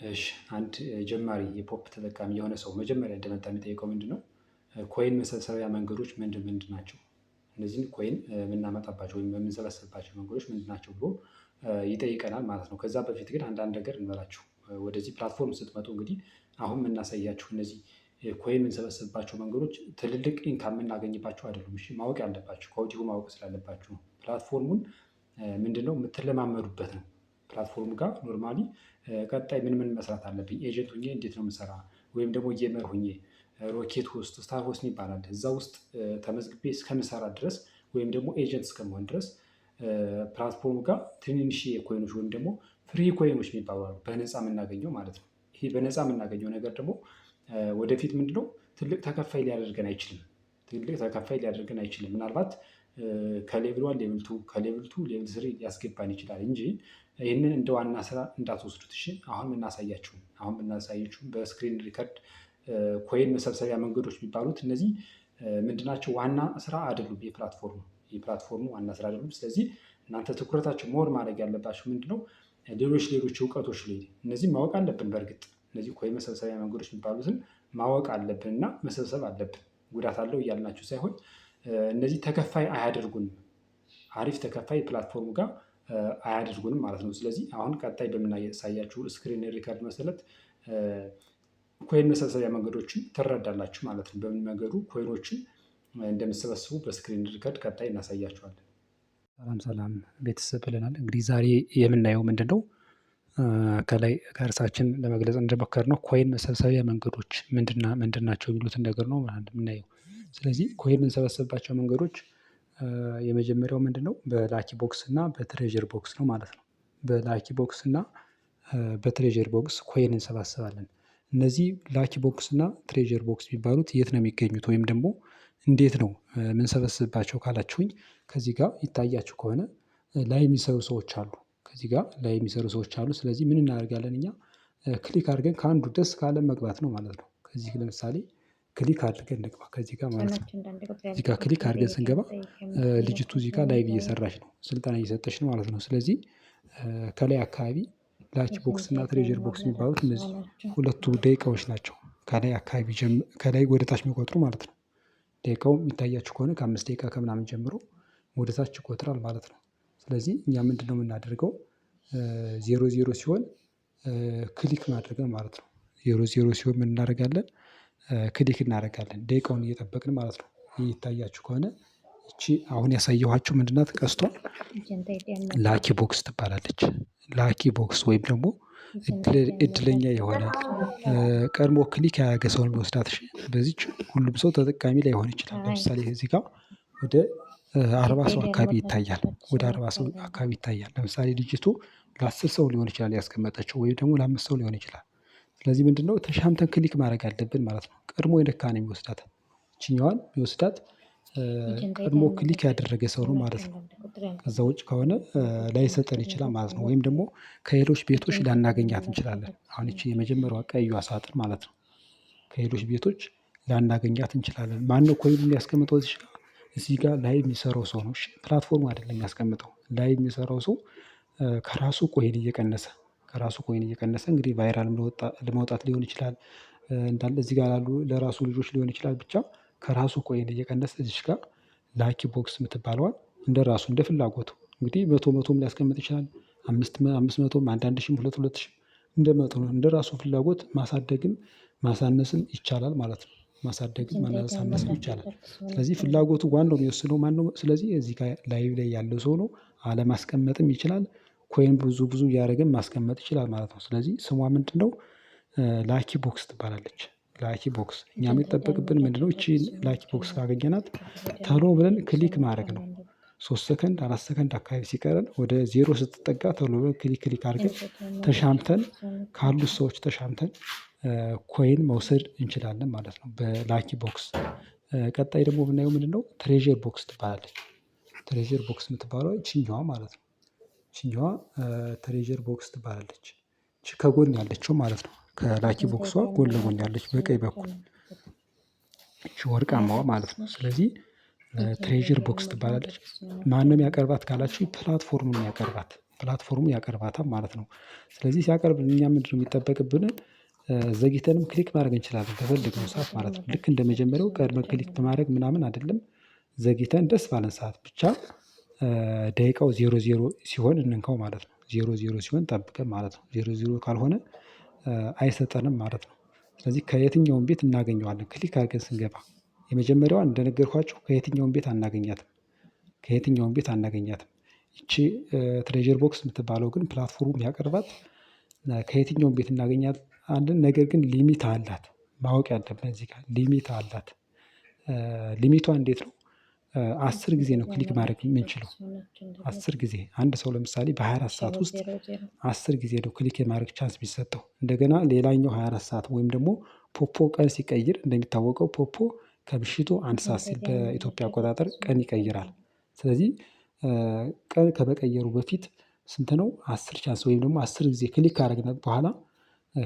እሺ አንድ ጀማሪ የፖፕ ተጠቃሚ የሆነ ሰው መጀመሪያ እንደመጣ የሚጠይቀው ምንድነው? ኮይን መሰብሰቢያ መንገዶች ምንድን ናቸው? እነዚህን ኮይን የምናመጣባቸው ወይም የምንሰበስብባቸው መንገዶች ምንድን ናቸው ብሎ ይጠይቀናል ማለት ነው። ከዛ በፊት ግን አንዳንድ ነገር እንበላችሁ። ወደዚህ ፕላትፎርም ስትመጡ እንግዲህ አሁን የምናሳያችሁ እነዚህ ኮይን የምንሰበስብባቸው መንገዶች ትልልቅ ኢንካም የምናገኝባቸው አይደሉም። እሺ ማወቅ ያለባችሁ ከወዲሁ ማወቅ ስላለባችሁ ነው። ፕላትፎርሙን ምንድነው የምትለማመዱበት ነው። ፕላትፎርሙ ጋር ኖርማሊ ቀጣይ ምን መስራት አለብኝ፣ ኤጀንት ሁኜ እንዴት ነው የምሰራ፣ ወይም ደግሞ ጌመር ሁኜ ሮኬት ውስጥ ስታር ሆስት ይባላል እዛ ውስጥ ተመዝግቤ እስከምሰራ ድረስ ወይም ደግሞ ኤጀንት እስከመሆን ድረስ ፕላትፎርሙ ጋር ትንንሽ ኮይኖች ወይም ደግሞ ፍሪ ኮይኖች የሚባሉ አሉ፣ በነፃ የምናገኘው ማለት ነው። ይሄ በነፃ የምናገኘው ነገር ደግሞ ወደፊት ምንድነው ትልቅ ተከፋይ ሊያደርገን አይችልም። ትልቅ ተከፋይ ሊያደርገን አይችልም። ምናልባት ከሌቭል 1 ሌቭል 2 ከሌቭል 2 ሌቭል 3 ሊያስገባን ይችላል እንጂ ይህንን እንደ ዋና ስራ እንዳትወስዱት። እሺ አሁን የምናሳያችሁ በስክሪን ሪከርድ ኮይን መሰብሰቢያ መንገዶች የሚባሉት እነዚህ ምንድናቸው? ዋና ስራ አይደሉም። የፕላትፎርሙ ዋና ስራ አይደሉም። ስለዚህ እናንተ ትኩረታችሁ ሞር ማድረግ ያለባችሁ ምንድነው ሌሎች እውቀቶች ላይ እነዚህ ማወቅ አለብን። በእርግጥ እነዚህ ኮይን መሰብሰቢያ መንገዶች የሚባሉትን ማወቅ አለብን እና መሰብሰብ አለብን። ጉዳት አለው እያልናችሁ ሳይሆን እነዚህ ተከፋይ አያደርጉንም። አሪፍ ተከፋይ ፕላትፎርሙ ጋር አያደርጉንም ማለት ነው። ስለዚህ አሁን ቀጣይ በምናሳያችሁ ስክሪን ሪከርድ መሰረት ኮይን መሰብሰቢያ መንገዶችን ትረዳላችሁ ማለት ነው። በምን መንገዱ ኮይኖችን እንደምሰበስቡ በስክሪን ሪከርድ ቀጣይ እናሳያችኋለን። ሰላም ቤተሰብ ብለናል። እንግዲህ ዛሬ የምናየው ምንድን ነው? ከላይ ከእርሳችን ለመግለጽ እንደሞከርነው ኮይን መሰብሰቢያ መንገዶች ምንድን ናቸው የሚሉትን ነገር ነው የምናየው። ስለዚህ ኮይን የምንሰበስብባቸው መንገዶች የመጀመሪያው ምንድነው? በላኪ ቦክስ እና በትሬዠር ቦክስ ነው ማለት ነው። በላኪ ቦክስ እና በትሬዠር ቦክስ ኮይን እንሰባስባለን። እነዚህ ላኪ ቦክስ እና ትሬዠር ቦክስ የሚባሉት የት ነው የሚገኙት? ወይም ደግሞ እንዴት ነው የምንሰበስብባቸው ካላችሁኝ፣ ከዚህ ጋር ይታያችሁ ከሆነ ላይ የሚሰሩ ሰዎች አሉ። ከዚህ ጋር ላይ የሚሰሩ ሰዎች አሉ። ስለዚህ ምን እናደርጋለን እኛ ክሊክ አድርገን ከአንዱ ደስ ካለ መግባት ነው ማለት ነው። ከዚህ ለምሳሌ ክሊክ አድርገን እንግባ ከዚህ ጋር ማለት ነው። እዚህ ጋር ክሊክ አድርገን ስንገባ ልጅቱ እዚህ ጋር ላይቭ እየሰራች ነው፣ ስልጠና እየሰጠች ነው ማለት ነው። ስለዚህ ከላይ አካባቢ ላኪ ቦክስ እና ትሬዠር ቦክስ የሚባሉት እነዚህ ሁለቱ ደቂቃዎች ናቸው። ከላይ አካባቢ ከላይ ወደ ታች የሚቆጥሩ ማለት ነው። ደቂቃው የሚታያችሁ ከሆነ ከ5 ደቂቃ ከምናምን ጀምሮ ወደ ታች ይቆጥራል ማለት ነው። ስለዚህ እኛ ምንድነው የምናደርገው 00 ሲሆን ክሊክ ማድረግ ማለት ነው። 00 ሲሆን ምን እናደርጋለን? ክሊክ እናደርጋለን፣ ደቂቃውን እየጠበቅን ማለት ነው። ይህ ይታያችሁ ከሆነ እቺ አሁን ያሳየኋችሁ ምንድናት? ቀስቷ ላኪ ቦክስ ትባላለች። ላኪ ቦክስ ወይም ደግሞ እድለኛ የሆነ ቀድሞ ክሊክ ያደረገ ሰውን የሚወስዳት። በዚች ሁሉም ሰው ተጠቃሚ ላይሆን ይችላል። ለምሳሌ እዚህ ጋር ወደ 40 ሰው አካባቢ ይታያል። ወደ 40 ሰው አካባቢ ይታያል። ለምሳሌ ልጅቱ ለ10 ሰው ሊሆን ይችላል ያስቀመጠችው፣ ወይም ደግሞ ለ5 ሰው ሊሆን ይችላል። ስለዚህ ምንድነው ተሻምተን ክሊክ ማድረግ አለብን ማለት ነው። ቀድሞ የነካ ነው የሚወስዳት። ይችኛዋን የሚወስዳት ቀድሞ ክሊክ ያደረገ ሰው ነው ማለት ነው። ከዛ ውጭ ከሆነ ላይሰጠን ይችላል ማለት ነው። ወይም ደግሞ ከሌሎች ቤቶች ላናገኛት እንችላለን። አሁን ይቺ የመጀመሪያዋ ቀይዋ ሳጥን ማለት ነው። ከሌሎች ቤቶች ላናገኛት እንችላለን። ማነው ኮይን የሚያስቀምጠው? እዚህ ጋር ላይ የሚሰራው ሰው ነው። ፕላትፎርሙ አይደለም የሚያስቀምጠው። ላይ የሚሰራው ሰው ከራሱ ኮይን እየቀነሰ እንግዲህ ቫይራል ለመውጣት ሊሆን ይችላል፣ እንዳለ እዚህ ጋር ላሉ ለራሱ ልጆች ሊሆን ይችላል። ብቻ ከራሱ ኮይን እየቀነሰ እዚህ ጋር ላኪ ቦክስ የምትባለዋል እንደ ራሱ እንደ ፍላጎቱ እንግዲህ 100 ሊያስቀምጥ ይችላል፣ 500 አንዳንድ ሺህም 2 ሺህም እንደ መቶ ነው። እንደ ራሱ ፍላጎት ማሳደግም ማሳነስም ይቻላል ማለት ነው። ማሳደግም ማሳነስም ይቻላል። ስለዚህ ፍላጎቱ ዋናው የሚወስነው ማነው? ስለዚህ እዚህ ጋር ላይቭ ላይ ያለው ሰው ነው። አለማስቀመጥም ይችላል። ኮይን ብዙ እያደረገን ማስቀመጥ ይችላል ማለት ነው። ስለዚህ ስሟ ምንድነው? ላኪ ቦክስ ትባላለች። ላኪ ቦክስ እኛ የሚጠበቅብን ምንድነው? እቺን ላኪ ቦክስ ካገኘናት ቶሎ ብለን ክሊክ ማድረግ ነው። 3 ሰከንድ 4 ሰከንድ አካባቢ ሲቀረን ወደ 0 ስትጠጋ ቶሎ ብለን ክሊክ አድርገን ተሻምተን ካሉት ሰዎች ተሻምተን ኮይን መውሰድ እንችላለን ማለት ነው በላኪ ቦክስ። ቀጣይ ደግሞ ብናየው ምንድነው? ትሬዠር ቦክስ ትባላለች። ትሬዠር ቦክስ የምትባለው ይችኛዋ ማለት ነው። ይችኛዋ ትሬዠር ቦክስ ትባላለች። ከጎን ያለችው ማለት ነው። ከላኪ ቦክሷ ጎን ለጎን ያለች በቀኝ በኩል እቺ ወርቃማዋ ማለት ነው። ስለዚህ ትሬዠር ቦክስ ትባላለች። ማንም ያቀርባት ካላችሁ ፕላትፎርሙን ያቀርባት ፕላትፎርሙ ያቀርባታል ማለት ነው። ስለዚህ ሲያቀርብ እኛ ምንድነው የሚጠበቅብን? ዘግይተንም ክሊክ ማድረግ እንችላለን በፈለግነው ሰዓት ማለት ነው። ልክ እንደ መጀመሪያው ቀድመን ክሊክ በማድረግ ምናምን አይደለም። ዘግይተን ደስ ባለን ሰዓት ብቻ ደቂቃው 00 ሲሆን እንንካው ማለት ነው። 00 ሲሆን ጠብቀን ማለት ነው። 00 ካልሆነ አይሰጠንም ማለት ነው። ስለዚህ ከየትኛውም ቤት እናገኘዋለን ክሊክ አድርገን ስንገባ። የመጀመሪያዋን እንደነገርኳችሁ ከየትኛውም ቤት አናገኛትም። ከየትኛውም ቤት አናገኛትም። ይቺ ትሬዠር ቦክስ የምትባለው ግን ፕላትፎርሙ ያቀርባት ከየትኛውም ቤት እናገኛለን። ነገር ግን ሊሚት አላት። ማወቅ ያለብን እዚህ ጋር ሊሚት አላት። ሊሚቷ እንዴት ነው? 10 ጊዜ ነው ክሊክ ማድረግ የምንችለው። 10 ጊዜ አንድ ሰው ለምሳሌ በ24 ሰዓት ውስጥ 10 ጊዜ ነው ክሊክ የማድረግ ቻንስ የሚሰጠው። እንደገና ሌላኛው 24 ሰዓት ወይም ደግሞ ፖፖ ቀን ሲቀይር እንደሚታወቀው ፖፖ ከምሽቱ 1 ሰዓት ሲል በኢትዮጵያ አቆጣጠር ቀን ይቀይራል። ስለዚህ ቀን ከመቀየሩ በፊት ስንት ነው? 10 ቻንስ ወይም ደግሞ 10 ጊዜ ክሊክ ካደረግን በኋላ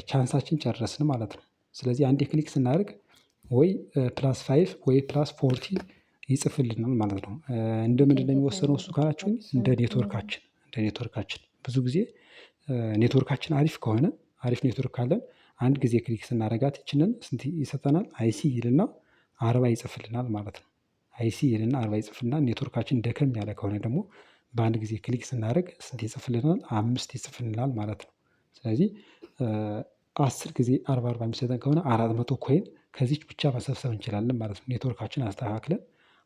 ቻንሳችን ጨረስን ማለት ነው። ስለዚህ አንዴ ክሊክ ስናደርግ ወይ +5 ወይ +40 ይጽፍልናል ማለት ነው። እንደ ምንድን ነው የሚወሰነው እሱ ካላችሁኝ? እንደ ኔትወርካችን ብዙ ጊዜ ኔትወርካችን አሪፍ ከሆነ አሪፍ ኔትወርክ ካለን አንድ ጊዜ ክሊክ ስናደርጋት ይችንን ስንት ይሰጠናል? አይሲ ይልና 40 ይጽፍልናል ማለት ነው። አይሲ ይልና 40 ይጽፍልናል። ኔትወርካችን ደከም ያለ ከሆነ ደግሞ በአንድ ጊዜ ክሊክ ስናደርግ ስንት ይጽፍልናል? 5 ይጽፍልናል ማለት ነው። ስለዚህ 10 ጊዜ 40 የሚሰጠን ከሆነ 400 ኮይን ከዚች ብቻ መሰብሰብ እንችላለን ማለት ነው። ኔትወርካችን አስተካክለን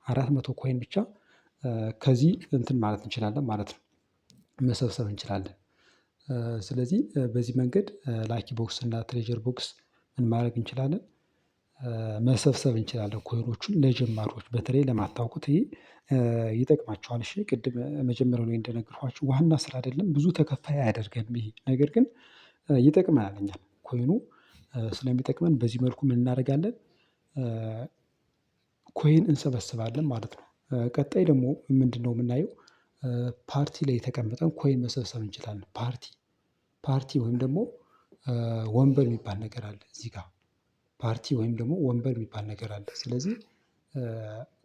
400 ኮይን ብቻ ከዚህ እንትን ማለት እንችላለን ማለት ነው። መሰብሰብ እንችላለን። ስለዚህ በዚህ መንገድ ላኪ ቦክስ እና ትሬዠር ቦክስ ምን ማድረግ እንችላለን? መሰብሰብ እንችላለን ኮይኖቹን ለጀማሪዎች በተለይ ለማታውቁት ይሄ ይጠቅማችኋል። እሺ ቅድም መጀመሪያው ላይ እንደነገርኳችሁ ዋና ስራ አይደለም ብዙ ተከፋይ አያደርገንም ይሄ ነገር ግን ይጠቅመናል እኛን ኮይኑ ስለሚጠቅመን በዚህ መልኩ ምን እናደርጋለን? ኮይን እንሰበስባለን ማለት ነው። ቀጣይ ደግሞ ምንድነው የምናየው? ፓርቲ ላይ የተቀመጠን ኮይን መሰብሰብ እንችላለን። ፓርቲ ወይም ደግሞ ወንበር የሚባል ነገር አለ እዚህ ጋር ፓርቲ ወይም ደግሞ ወንበር የሚባል ነገር አለ። ስለዚህ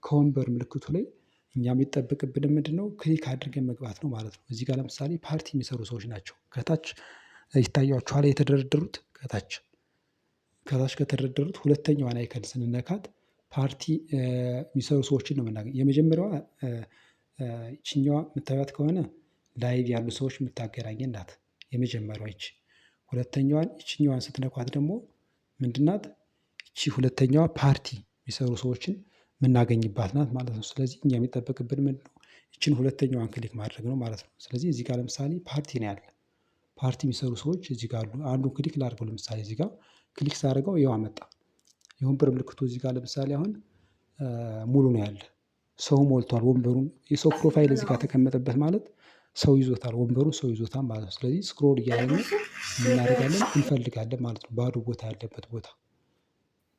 ከወንበር ምልክቱ ላይ እኛ የሚጠበቅብን ምንድነው? ክሊክ አድርገን መግባት ነው ማለት ነው። እዚህ ጋር ለምሳሌ ፓርቲ የሚሰሩ ሰዎች ናቸው ከታች ይታያችኋል የተደረደሩት ከታች ከተደረደሩት ሁለተኛዋን አይከን ስንነካት ፓርቲ የሚሰሩ ሰዎችን ነው የምናገኘው። የመጀመሪያዋ ይችኛዋ የምታዩት ከሆነ ላይቭ ያሉ ሰዎች የምታገናኘን ናት። የመጀመሪያዋ ይቺ ሁለተኛዋን ይችኛዋን ስትነኳት ደግሞ ምንድን ናት? ይቺ ሁለተኛዋ ፓርቲ የሚሰሩ ሰዎችን የምናገኝባት ናት ማለት ነው። ስለዚህ እኛ የሚጠበቅብን ምንድን ነው? ይችን ሁለተኛዋን ክሊክ ማድረግ ነው ማለት ነው። ስለዚህ እዚህ ጋር ለምሳሌ ፓርቲ ነው ያለ ፓርቲ የሚሰሩ ሰዎች እዚህ ጋር አሉ። አንዱን ክሊክ ላድርገው ለምሳሌ እዚህ ጋር ክሊክ ሳደርገው ይኸው አመጣ። የወንበር ምልክቱ እዚህ ጋር ለምሳሌ አሁን ሙሉ ነው ያለ ሰው ሞልቷል። ወንበሩን የሰው ፕሮፋይል እዚህ ጋር ተቀመጠበት ማለት ሰው ይዞታል ወንበሩን ሰው ይዞታል ማለት ነው። ስለዚህ ስክሮል እያደረግን እናደርጋለን እንፈልጋለን ማለት ነው። ባዶ ቦታ ያለበት ቦታ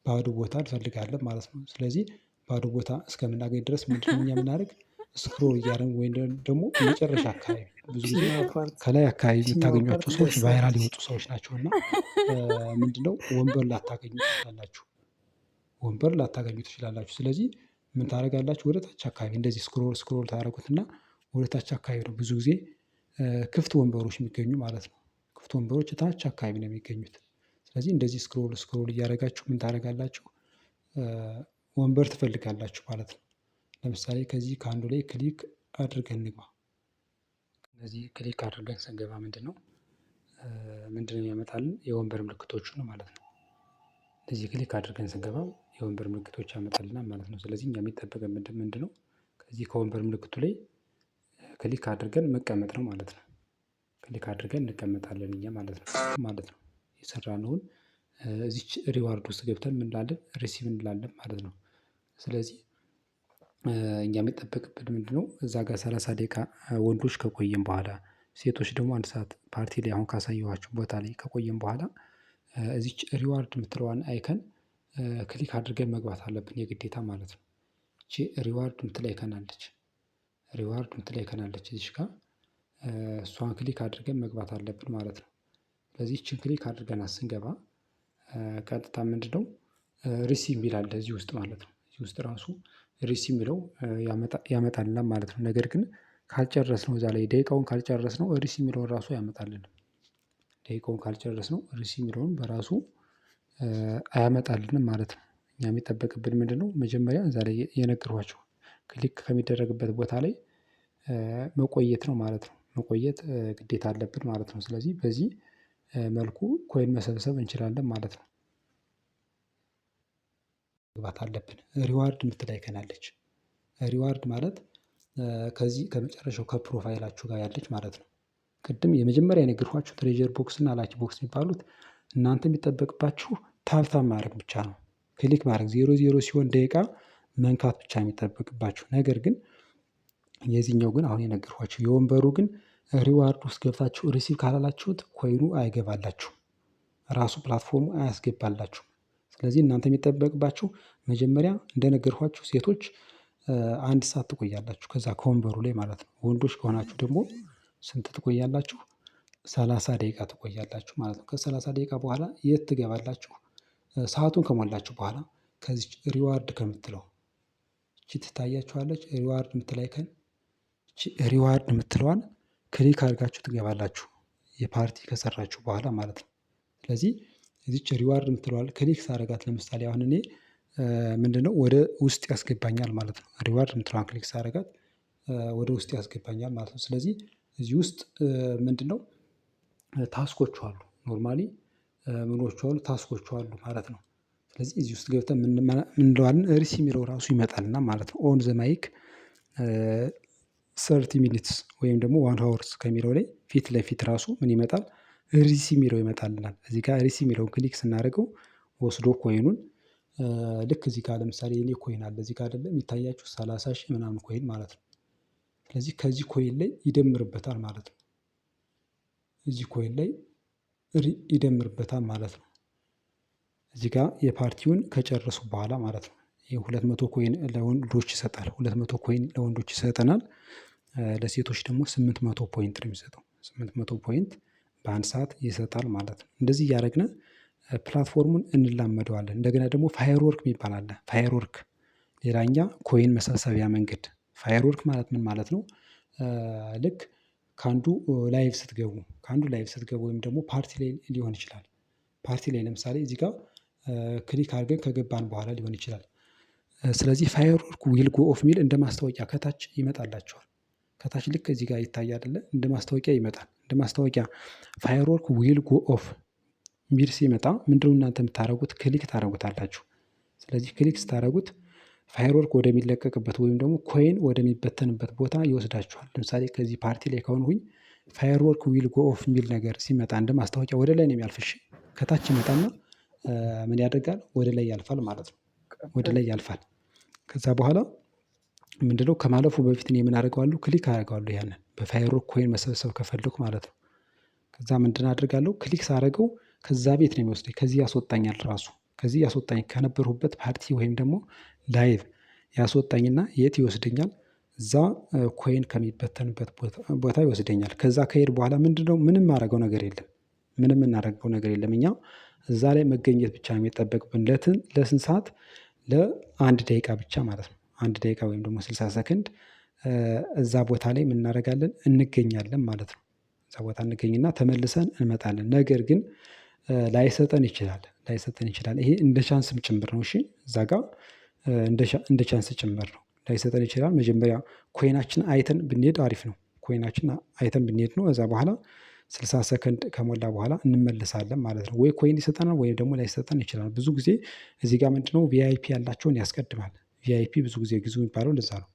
ባዶ ቦታ እንፈልጋለን ማለት ነው። ስለዚህ ባዶ ቦታ እስከምናገኝ ድረስ ምንድነው እኛ የምናደርግ? ስክሮል እያደረግን ወይም ደግሞ መጨረሻ አካባቢ ብዙ ጊዜ ከላይ አካባቢ የምታገኟቸው ሰዎች ቫይራል የወጡ ሰዎች ናቸው እና ምንድነው ወንበር ላታገኙ ትችላላችሁ። ወንበር ላታገኙ ትችላላችሁ። ስለዚህ ምን ታደርጋላችሁ? ወደ ታች አካባቢ እንደዚህ ስክሮል ታደርጉትና ወደ ታች አካባቢ ነው ብዙ ጊዜ ክፍት ወንበሮች የሚገኙ ማለት ነው። ክፍት ወንበሮች ታች አካባቢ ነው የሚገኙት። ስለዚህ እንደዚህ ስክሮል እያደረጋችሁ ምን ታደርጋላችሁ? ወንበር ትፈልጋላችሁ ማለት ነው። ለምሳሌ ከዚህ ከአንዱ ላይ ክሊክ አድርገን እንግባ። እነዚህ ክሊክ አድርገን ስንገባ ምንድነው ያመጣልን? የወንበር ምልክቶቹ ነው ማለት ነው። እዚህ ክሊክ አድርገን ስንገባ የወንበር ምልክቶች ያመጣልናል ማለት ነው። ስለዚህ እኛ የሚጠበቀን ምንድነው? ከዚህ ከወንበር ምልክቱ ላይ ክሊክ አድርገን መቀመጥ ነው ማለት ነው። ክሊክ አድርገን እንቀመጣለን እኛ ማለት ነው። የሰራነውን እዚች ሪዋርድ ውስጥ ገብተን ምን እንላለን? ሪሲቭ እንላለን ማለት ነው። ስለዚህ እኛ የሚጠበቅብን ምንድነው? እዛ ጋር 30 ደቂቃ ወንዶች ከቆየን በኋላ ሴቶች ደግሞ 1 ሰዓት ፓርቲ ላይ አሁን ካሳየኋችሁ ቦታ ላይ ከቆየን በኋላ እዚች ሪዋርድ የምትለዋን አይከን ክሊክ አድርገን መግባት አለብን የግዴታ ማለት ነው። እቺ ሪዋርድ የምትል አይከን አለች። ሪዋርድ የምትል አይከን አለች እዚች ጋር እሷን ክሊክ አድርገን መግባት አለብን ማለት ነው። ስለዚህ እችን ክሊክ አድርገን ስንገባ ቀጥታ ምንድነው ሪሲቭ የሚል አለ እዚህ ውስጥ ማለት ነው። እዚህ ውስጥ ራሱ ሪሲቭ የሚለው ያመጣልናል ማለት ነው። ነገር ግን ካልጨረስነው እዛ ላይ ደቂቃውን ካልጨረስነው ሪሲ የሚለውን ራሱ ያመጣልንም። ደቂቃውን ካልጨረስነው ሪሲ የሚለውን በራሱ አያመጣልንም ማለት ነው። እኛ የሚጠበቅብን ምንድነው? መጀመሪያ እዛ ላይ የነገርኳችሁ ክሊክ ከሚደረግበት ቦታ ላይ መቆየት ነው ማለት ነው። መቆየት ግዴታ አለብን ማለት ነው። ስለዚህ በዚህ መልኩ ኮይን መሰብሰብ እንችላለን ማለት ነው። መግባት አለብን። ሪዋርድ የምትል አይከን አለች። ሪዋርድ ማለት ከዚህ ከመጨረሻው ከፕሮፋይላችሁ ጋር ያለች ማለት ነው። ቅድም የመጀመሪያ የነገርኳችሁ ትሬዠር ቦክስ እና ላኪ ቦክስ የሚባሉት እናንተ የሚጠበቅባችሁ ታብታብ ማድረግ ብቻ ነው። ክሊክ ማድረግ 00 ሲሆን ደቂቃ መንካት ብቻ የሚጠበቅባችሁ። ነገር ግን የዚህኛው ግን አሁን የነገርኳችሁ የወንበሩ ግን ሪዋርድ ውስጥ ገብታችሁ ሪሲቭ ካላላችሁት ኮይኑ አይገባላችሁ፣ ራሱ ፕላትፎርሙ አያስገባላችሁ። ስለዚህ እናንተ የሚጠበቅባችሁ መጀመሪያ እንደነገርኳችሁ ሴቶች 1 ሰዓት ትቆያላችሁ ከዛ ከወንበሩ ላይ ማለት ነው። ወንዶች ከሆናችሁ ደግሞ ስንት ትቆያላችሁ? 30 ደቂቃ ትቆያላችሁ ማለት ነው። ከ30 ደቂቃ በኋላ የት ትገባላችሁ? ሰአቱን ከሞላችሁ በኋላ ከዚች ሪዋርድ ከምትለው እቺ ትታያችኋለች። ሪዋርድ የምትል አይከን ሪዋርድ የምትለዋን ክሊክ አድርጋችሁ ትገባላችሁ፣ የፓርቲ ከሰራችሁ በኋላ ማለት ነው። ስለዚህ እዚች ሪዋርድ የምትለዋል ክሊክ ሳረጋት ለምሳሌ አሁን እኔ ምንድነው ወደ ውስጥ ያስገባኛል ማለት ነው። ሪዋርድ የምትለዋን ክሊክ ሳረጋት ወደ ውስጥ ያስገባኛል ማለት ነው። ስለዚህ እዚህ ውስጥ ምንድነው ታስኮቹ አሉ። ኖርማሊ ምኖቹ አሉ ታስኮቹ አሉ ማለት ነው። ስለዚህ እዚህ ውስጥ ገብተን ምን እንለዋለን? ሪሲ የሚለው ራሱ ይመጣልና ማለት ነው። ኦን ዘ ማይክ 30 ሚኒትስ ወይም ደግሞ 1 ሃወርስ ከሚለው ላይ ፊት ለፊት ራሱ ምን ይመጣል? ሪሲ የሚለው ይመጣልናል። እዚህ ጋር ሪሲ የሚለውን ክሊክ ስናደርገው ወስዶ ኮይኑን ልክ እዚህ ጋር ለምሳሌ የኔ ኮይን አለ እዚህ ጋር አይደለም የሚታያችሁ 30 ሺህ ምናምን ኮይን ማለት ነው። ስለዚህ ከዚህ ኮይን ላይ ይደምርበታል ማለት ነው። እዚህ ኮይን ላይ ይደምርበታል ማለት ነው። እዚህ ጋር የፓርቲውን ከጨረሱ በኋላ ማለት ነው። ይህ 200 ኮይን ለወንዶች ይሰጣል። 200 ኮይን ለወንዶች ይሰጠናል። ለሴቶች ደግሞ 800 ፖይንት ነው የሚሰጠው። 800 ፖይንት በአንድ ሰዓት ይሰጣል ማለት ነው። እንደዚህ እያደረግን ፕላትፎርሙን እንላመደዋለን። እንደገና ደግሞ ፋየርወርክ የሚባል አለ። ፋየርወርክ ሌላኛ ኮይን መሰብሰቢያ መንገድ። ፋየርወርክ ማለት ምን ማለት ነው? ልክ ከአንዱ ላይቭ ስትገቡ ወይም ደግሞ ፓርቲ ላይ ሊሆን ይችላል። ፓርቲ ላይ ለምሳሌ እዚህ ጋር ክሊክ አድርገን ከገባን በኋላ ሊሆን ይችላል። ስለዚህ ፋየርወርክ ዊል ጎ ኦፍ ሚል እንደ ማስታወቂያ ከታች ይመጣላቸዋል። ከታች ልክ እዚህ ጋር ይታያል አይደለ? እንደ ማስታወቂያ ይመጣል። እንደ ማስታወቂያ ፋየርወርክ ዊል ጎ ኦፍ ሚል ሲመጣ ምንድነው እናንተ የምታደርጉት? ክሊክ ታደርጉታላችሁ። ስለዚህ ክሊክ ስታደርጉት ፋየርወርክ ወደሚለቀቅበት ወይም ደግሞ ኮይን ወደሚበተንበት ቦታ ይወስዳችኋል። ለምሳሌ ከዚህ ፓርቲ ላይ ከሆንኩኝ ፋየርወርክ ዊል ጎ ኦፍ የሚል ነገር ሲመጣ እንደ ማስታወቂያ ወደ ላይ ነው የሚያልፍሽ። ከታች ይመጣና ምን ያደርጋል? ወደ ላይ ያልፋል ማለት ነው። ወደ ላይ ያልፋል። ከዛ በኋላ ምንድነው ከማለፉ በፊት እኔ ምን አደርገዋለሁ? ክሊክ አደርገዋለሁ። ያንን በፋየርወርክ ኮይን መሰብሰብ ከፈለኩ ማለት ነው። ከዛ ምንድን አደርጋለሁ? ክሊክ ሳደርገው ከዛ ቤት ነው የሚወስደኝ። ከዚህ ያስወጣኛል ራሱ ከዚህ ያስወጣኝ ከነበርሁበት ፓርቲ ወይም ደግሞ ላይቭ ያስወጣኝና የት ይወስደኛል? እዛ ኮይን ከሚበተንበት ቦታ ይወስደኛል። ከዛ ከሄድ በኋላ ምንድነው ምንም ማድረገው ነገር የለም። ምንም እናደርገው ነገር የለም። እኛ እዛ ላይ መገኘት ብቻ ነው የሚጠበቅብን። ለስንት ሰዓት? ለ1 ደቂቃ ብቻ ማለት ነው። 1 ደቂቃ ወይም ደግሞ 60 ሰከንድ እዛ ቦታ ላይ ምን እናደርጋለን? እንገኛለን ማለት ነው። እዛ ቦታ እንገኝና ተመልሰን እንመጣለን። ነገር ግን ላይሰጠን ይችላል። ይሄ እንደ ቻንስም ጭምር ነው። እሺ እዛ ጋር እንደ ቻንስ ጭምር ነው። ላይሰጠን ይችላል። መጀመሪያ ኮይናችን አይተን ብንሄድ አሪፍ ነው። ኮይናችን አይተን ብንሄድ ነው። እዛ በኋላ 60 ሰከንድ ከሞላ በኋላ እንመለሳለን ማለት ነው። ወይ ኮይን ይሰጠናል ወይም ደግሞ ላይሰጠን ይችላል። ብዙ ጊዜ እዚህ ጋር ምንድነው ቪአይፒ ያላቸውን ያስቀድማል። ቪአይፒ ብዙ ጊዜ ግዙ የሚባለው ለዛ ነው።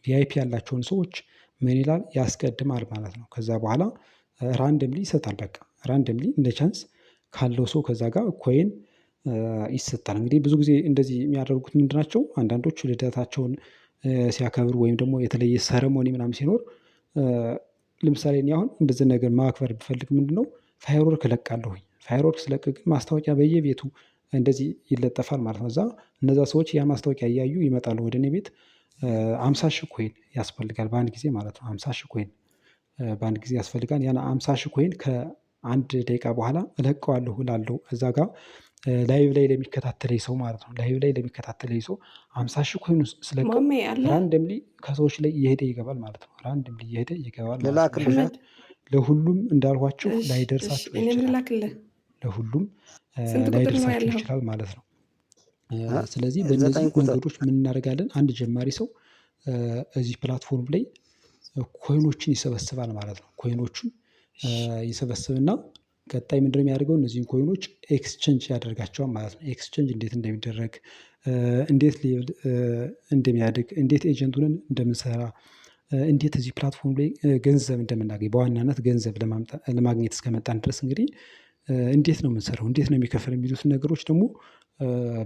ቪአይፒ ያላቸውን ሰዎች ምን ይላል? ያስቀድማል ማለት ነው። ከዛ በኋላ ራንደምሊ ይሰጣል። በቃ ራንደምሊ እንደ ቻንስ ካለው ሰው ከዛ ጋር ኮይን ይሰጣል። እንግዲህ ብዙ ጊዜ እንደዚህ የሚያደርጉት ምንድናቸው? አንዳንዶቹ ልደታቸውን ሲያከብሩ ወይም ደግሞ የተለየ ሰረሞኒ ምናምን ሲኖር ለምሳሌ እኔ አሁን እንደዚህ ነገር ማክበር ብፈልግ ምንድነው ፋየርወርክ እለቃለሁኝ። ፋየርወርክ ስለቅ ግን ማስታወቂያ በየቤቱ እንደዚህ ይለጠፋል ማለት ነው። እዛ እነዛ ሰዎች ያ ማስታወቂያ እያዩ ይመጣሉ ወደ እኔ ቤት። 50 ሺህ ኮይን ያስፈልጋል በአንድ ጊዜ ማለት ነው። 50 ሺህ ኮይን በአንድ ጊዜ ያስፈልጋል። ያን 50 ሺህ ኮይን ከ1 ደቂቃ በኋላ እለቀዋለሁ እላለሁ። እዛ ጋር ላይቭ ላይ ለሚከታተለኝ ሰው ማለት ነው። ላይቭ ላይ ለሚከታተለኝ ሰው 50 ሺህ ኮይን ስለቀው ራንደምሊ ከሰዎች ላይ እየሄደ ይገባል ማለት ነው። ራንደምሊ እየሄደ ይገባል ማለት ነው። ለሁሉም እንዳልኋችሁ ላይደርሳችሁ ይችላል። ለሁሉም ላይደርሳችሁ ይችላል ማለት ነው። ስለዚህ በእነዚህ መንገዶች ምን እናደርጋለን? አንድ ጀማሪ ሰው እዚህ ፕላትፎርም ላይ ኮይኖችን ይሰበስባል ማለት ነው። ኮይኖቹን ይሰበስብና ቀጣይ ምንድነው የሚያደርገው? እነዚህን ኮይኖች ኤክስቼንጅ ያደርጋቸዋል ማለት ነው። ኤክስቼንጅ እንዴት እንደሚደረግ፣ እንዴት ሌቭል እንደሚያድግ፣ እንዴት ኤጀንቱን እንደምንሰራ፣ እንዴት እዚህ ፕላትፎርም ላይ ገንዘብ እንደምናገኝ፣ በዋናነት ገንዘብ ለማግኘት እስከመጣን ድረስ እንግዲህ እንዴት ነው የምንሰራው፣ እንዴት ነው የሚከፈል የሚሉትን ነገሮች ደግሞ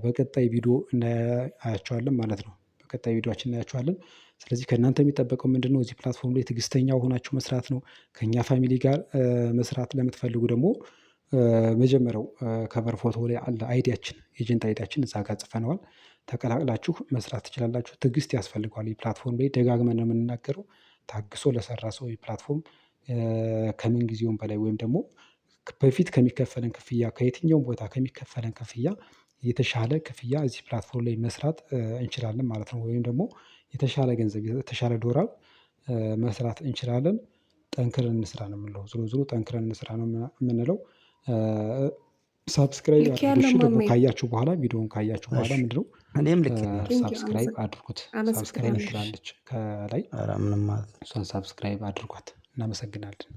በቀጣይ ቪዲዮ እናያቸዋለን ማለት ነው። በቀጣይ ቪዲዮችን እናያቸዋለን። ስለዚህ ከእናንተ የሚጠበቀው ምንድነው? እዚህ ፕላትፎርም ላይ ትዕግስተኛ ሆናችሁ መስራት ነው። ከኛ ፋሚሊ ጋር መስራት ለምትፈልጉ ደግሞ መጀመሪያው ከቨር ፎቶ ላይ አለ አይዲያችን፣ ኤጀንት አይዲያችን እዛ ጋር ጽፈነዋል። ተቀላቅላችሁ መስራት ትችላላችሁ። ትዕግስት ያስፈልገዋል። ይህ ፕላትፎርም ላይ ደጋግመን ነው የምንናገረው። ታግሶ ለሰራ ሰው ይህ ፕላትፎርም ከምን ጊዜውም በላይ ወይም ደግሞ በፊት ከሚከፈለን ክፍያ፣ ከየትኛውም ቦታ ከሚከፈለን ክፍያ የተሻለ ክፍያ እዚህ ፕላትፎርም ላይ መስራት እንችላለን ማለት ነው። ወይም ደግሞ የተሻለ ገንዘብ፣ የተሻለ ዶላር መስራት እንችላለን። ጠንክረን እንስራ ነው የምንለው። ዞሮ ጠንክረን እንስራ ነው የምንለው። ሳብስክራይብ አድርጉ። ደግሞ ካያችሁ በኋላ ቪዲዮውን ካያችሁ በኋላ ምንድነው ሳብስክራይብ አድርጉት። ሳብስክራይብ ትላለች ከላይ፣ እሷን ሳብስክራይብ አድርጓት። እናመሰግናለን።